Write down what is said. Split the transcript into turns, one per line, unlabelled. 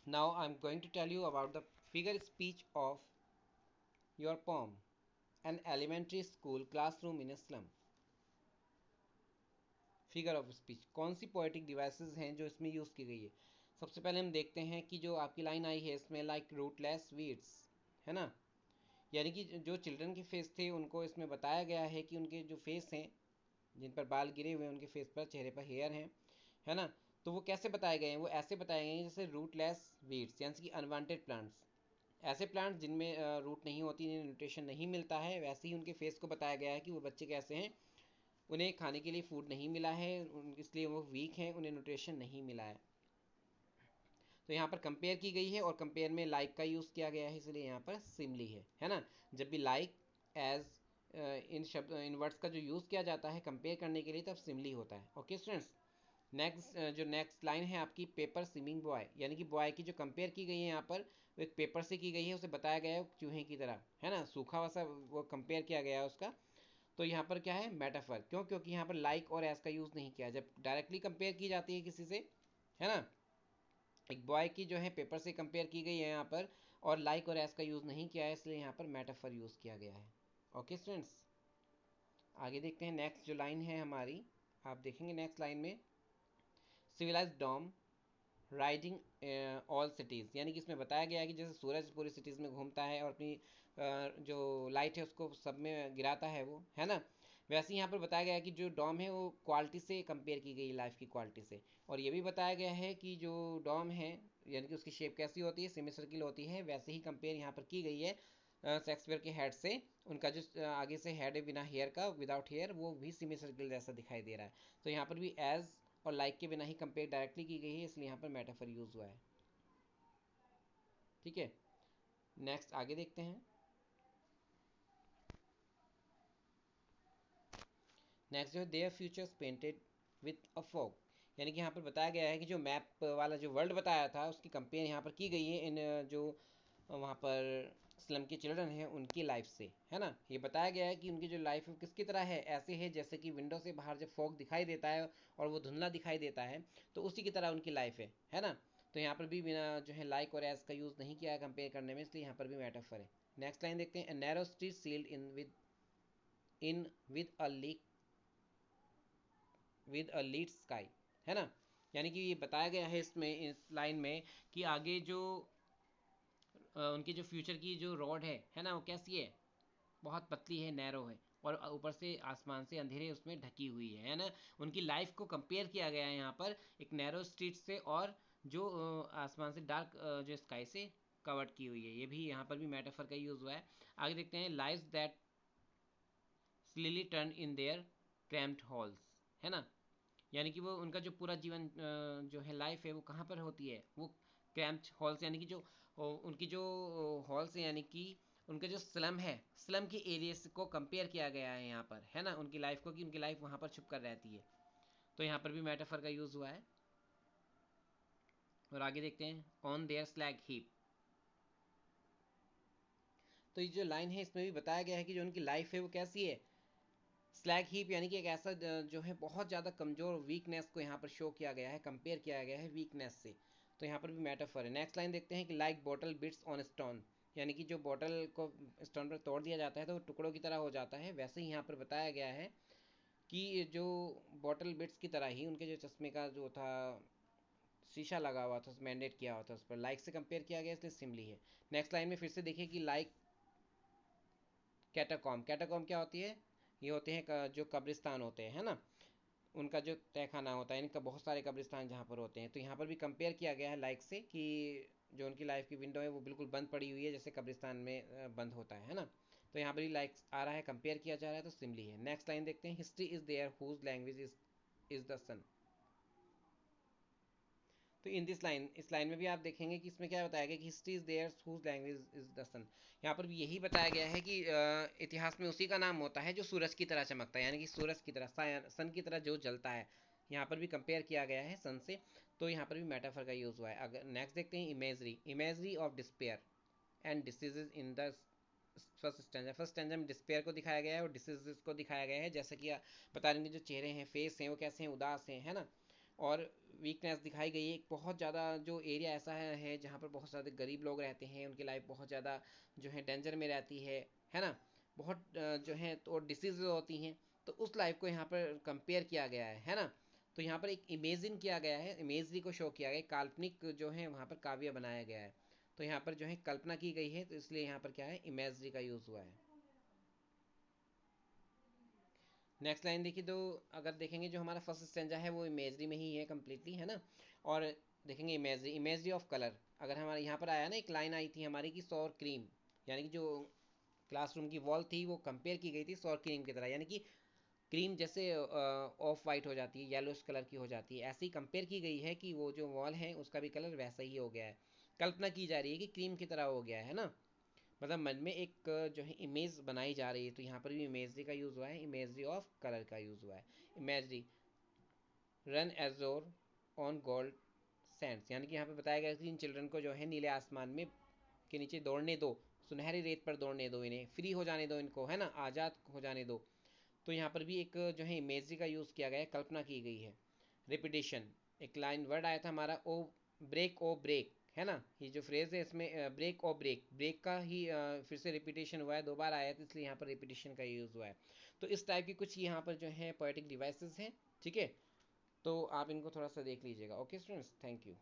Now I'm going to tell you about the figure speech of your poem, an elementary school classroom in a slum. Figure of speech कौन सी poetic devices हैं जो इसमें use की गई है। सबसे पहले हम देखते हैं कि जो आपकी लाइन आई है इसमें लाइक रूटलेस वीड्स, है ना, यानी कि जो चिल्ड्रन के फेस थे उनको इसमें बताया गया है कि उनके जो फेस हैं जिन पर बाल गिरे हुए हैं उनके फेस पर चेहरे पर हेयर हैं, है ना, तो वो कैसे बताए गए हैं, वो ऐसे बताए गए हैं जैसे रूटलेस वीड्स यानी कि अनवांटेड प्लांट्स, ऐसे प्लांट्स जिनमें रूट नहीं होती, जिन्हें न्यूट्रिशन नहीं मिलता है, वैसे ही उनके फेस को बताया गया है कि वो बच्चे कैसे हैं, उन्हें खाने के लिए फूड नहीं मिला है, इसलिए वो वीक हैं, उन्हें न्यूट्रिशन नहीं मिला है। तो यहाँ पर कंपेयर की गई है और कंपेयर में लाइक का यूज़ किया गया है, इसलिए यहाँ पर सिमली है ना। जब भी लाइक एज इन शब्द इन वर्ड्स का जो यूज़ किया जाता है कंपेयर करने के लिए तब सिमली होता है। ओके स्टूडेंट्स, नेक्स्ट जो नेक्स्ट लाइन है आपकी पेपर स्विमिंग बॉय, यानी कि बॉय की जो कंपेयर की गई है यहाँ पर वो एक पेपर से की गई है, उसे बताया गया है चूहे की तरह, है ना, सूखा हुआ सा वो कंपेयर किया गया है उसका। तो यहाँ पर क्या है, मेटाफर, क्यों, क्योंकि यहाँ पर लाइक और एज का यूज़ नहीं किया, जब डायरेक्टली कंपेयर की जाती है किसी से, है ना, एक बॉय की जो है पेपर से कंपेयर की गई है यहाँ पर, और लाइक और एज का यूज़ नहीं किया है, इसलिए यहाँ पर मेटाफर यूज़ किया गया है। ओके स्टूडेंट्स, आगे देखते हैं नेक्स्ट जो लाइन है हमारी, आप देखेंगे नेक्स्ट लाइन में civilise dome riding all cities, यानी कि इसमें बताया गया है कि जैसे सूरज पूरी सिटीज़ में घूमता है और अपनी जो लाइट है उसको सब में गिराता है वो, है ना, वैसे ही यहाँ पर बताया गया है कि जो डॉम है वो क्वालिटी से कंपेयर की गई लाइफ की क्वालिटी से, और ये भी बताया गया है कि जो डॉम है यानी कि उसकी शेप कैसी होती है, सेमी सर्किल होती है, वैसे ही कंपेयर यहाँ पर की गई है शेक्सपियर के हेड से, उनका जो आगे से हेड है बिना हेयर का, विदाउट हेयर, वो भी सेमी सर्किल जैसा दिखाई दे रहा है। तो यहाँ पर भी एज और लाइक के बिना ही कंपेयर डायरेक्टली की गई है, इसलिए यहाँ पर मेटाफर यूज हुआ है। ठीक है, नेक्स्ट आगे देखते हैं। नेक्स्ट जो है there futures painted with a fog, यानी कि यहाँ पर बताया गया है कि जो मैप वाला जो वर्ल्ड बताया था उसकी कंपेयर यहाँ पर की गई है इन जो वहाँ पर स्लम के चिल्ड्रन हैं उनकी लाइफ से, है ना, ये बताया गया है कि उनकी जो लाइफ है किसकी तरह है, ऐसे है जैसे कि विंडो से बाहर जब फॉग दिखाई देता है और वो धुंधला दिखाई देता है, तो उसी की तरह उनकी लाइफ है ना। तो यहाँ पर भी बिना जो है लाइक और एज का यूज़ नहीं किया है कंपेयर करने में, इसलिए यहाँ पर भी मेटाफर है। नेक्स्ट लाइन देखते हैं, narrow street sealed in with a leak with a lead sky, है ना, यानी कि ये बताया गया है इसमें इस लाइन में कि आगे जो उनकी जो फ्यूचर की जो रोड है ना, वो कैसी है, बहुत पतली है, नैरो है, और ऊपर से आसमान से अंधेरे उसमें ढकी हुई है ना। उनकी लाइफ को कंपेयर किया गया है यहाँ पर एक नैरो स्ट्रीट से, और जो आसमान से डार्क जो स्काई से कवर्ड की हुई है, ये भी यहाँ पर भी मेटाफर का यूज़ हुआ है। आगे देखते हैं, lives that slyly turn in their cramped halls, है ना, यानी कि वो उनका जो पूरा जीवन जो है लाइफ है वो कहाँ पर होती है, वो क्रैम्प्ड हॉल्स, यानी कि जो उनकी जो हॉल्स है, यानी कि उनका जो स्लम है, स्लम के एरियाज को कंपेयर किया गया है यहाँ पर, है ना, उनकी लाइफ को, कि उनकी लाइफ वहाँ पर छुप कर रहती है। तो यहाँ पर भी मेटाफर का यूज़ हुआ है। और आगे देखते हैं, ऑन देयर स्लैग हीप, तो ये जो लाइन है इसमें भी बताया गया है कि जो उनकी लाइफ है वो कैसी है, स्लैग हीप, यानी कि एक ऐसा जो है बहुत ज़्यादा कमज़ोर वीकनेस को यहाँ पर शो किया गया है, कंपेयर किया गया है वीकनेस से। तो यहाँ पर भी मेटाफर है। नेक्स्ट लाइन देखते हैं कि like bottle beads on stone, यानी कि जो बॉटल को स्टोन पर तोड़ दिया जाता है तो वो टुकड़ों की तरह हो जाता है, वैसे ही यहाँ पर बताया गया है कि जो बॉटल बिट्स की तरह ही उनके जो चश्मे का जो था शीशा लगा हुआ था, मैंडेट किया हुआ था, उस पर लाइक से कंपेयर किया गया, इसलिए सिमली है। नेक्स्ट लाइन में फिर से देखिए कि लाइक कैटाकॉम, कैटाकॉम क्या होती है, ये होते हैं जो कब्रिस्तान होते हैं, है ना, उनका जो तहखाना होता है, इनका बहुत सारे कब्रिस्तान जहाँ पर होते हैं, तो यहाँ पर भी कंपेयर किया गया है लाइक से कि जो उनकी लाइफ की विंडो है वो बिल्कुल बंद पड़ी हुई है जैसे कब्रिस्तान में बंद होता है ना। तो यहाँ पर भी लाइक आ रहा है, कंपेयर किया जा रहा है, तो सिमली है। नेक्स्ट लाइन देखते हैं, history is there whose language is the sun, तो इन दिस लाइन, इस लाइन में भी आप देखेंगे कि इसमें क्या बताया गया कि history is there whose language is the sun, यहाँ पर भी यही बताया गया है कि इतिहास में उसी का नाम होता है जो सूरज की तरह चमकता है, यानी कि सूरज की तरह, सन की तरह जो जलता है, यहाँ पर भी कंपेयर किया गया है सन से। तो यहाँ पर भी मेटाफर का यूज़ हुआ है। अगर नेक्स्ट देखते हैं, imagery, imagery of despair and diseases in the first stanza में डिस्पेयर को दिखाया गया है और डिसीजेज को दिखाया गया है, जैसा कि बता रहे हैं जो चेहरे हैं, फेस हैं, वो कैसे हैं, उदास हैं, है ना, और वीकनेस दिखाई गई है। एक बहुत ज़्यादा जो एरिया ऐसा है जहाँ पर बहुत ज़्यादा गरीब लोग रहते हैं, उनकी लाइफ बहुत ज़्यादा जो है डेंजर में रहती है ना, बहुत जो है तो डिसीज़ होती हैं, तो उस लाइफ को यहाँ पर कंपेयर किया गया है ना। तो यहाँ पर एक इमेजिन किया गया है, इमेजरी को शो किया गया है, काल्पनिक जो है वहाँ पर काव्य बनाया गया है। तो यहाँ पर जो है कल्पना की गई है, तो इसलिए यहाँ पर क्या है, इमेजरी का यूज़ हुआ है। नेक्स्ट लाइन देखिए, तो अगर देखेंगे जो हमारा फर्स्ट स्टेंजा है वो इमेजरी में ही है कम्प्लीटली, है ना। और देखेंगे इमेजरी, इमेजरी ऑफ कलर, अगर हमारे यहाँ पर आया ना, एक लाइन आई थी हमारी की सौर क्रीम, यानी कि जो क्लासरूम की वॉल थी वो कंपेयर की गई थी सौर क्रीम की तरह, यानी कि क्रीम जैसे ऑफ वाइट हो जाती है, येलोइश कलर की हो जाती है, ऐसे ही कंपेयर की गई है कि वो जो वॉल है उसका भी कलर वैसा ही हो गया है। कल्पना की जा रही है कि क्रीम की तरह हो गया है ना, मतलब मन में एक जो है इमेज बनाई जा रही है। तो यहाँ पर भी इमेजरी का यूज़ हुआ है, इमेजरी ऑफ कलर का यूज़ हुआ है। Imagery run एजोर on gold Sands, यानी कि यहाँ पे बताया गया कि इन चिल्ड्रन को जो है नीले आसमान में के नीचे दौड़ने दो, सुनहरी रेत पर दौड़ने दो, इन्हें फ्री हो जाने दो, इनको है ना, आज़ाद हो जाने दो। तो यहाँ पर भी एक जो है इमेजरी का यूज़ किया गया है, कल्पना की गई है। रिपीटिशन, एक लाइन वर्ड आया था हमारा ओ ब्रेक, है ना, ये जो फ्रेज है इसमें ब्रेक ओ ब्रेक, ब्रेक का ही फिर से रिपीटेशन हुआ है, दो बार आया है, तो इसलिए यहाँ पर रिपीटेशन का यूज़ हुआ है। तो इस टाइप की कुछ यहाँ पर जो है पोएटिक डिवाइसेस हैं, ठीक है। तो आप इनको थोड़ा सा देख लीजिएगा। Okay students, thank you.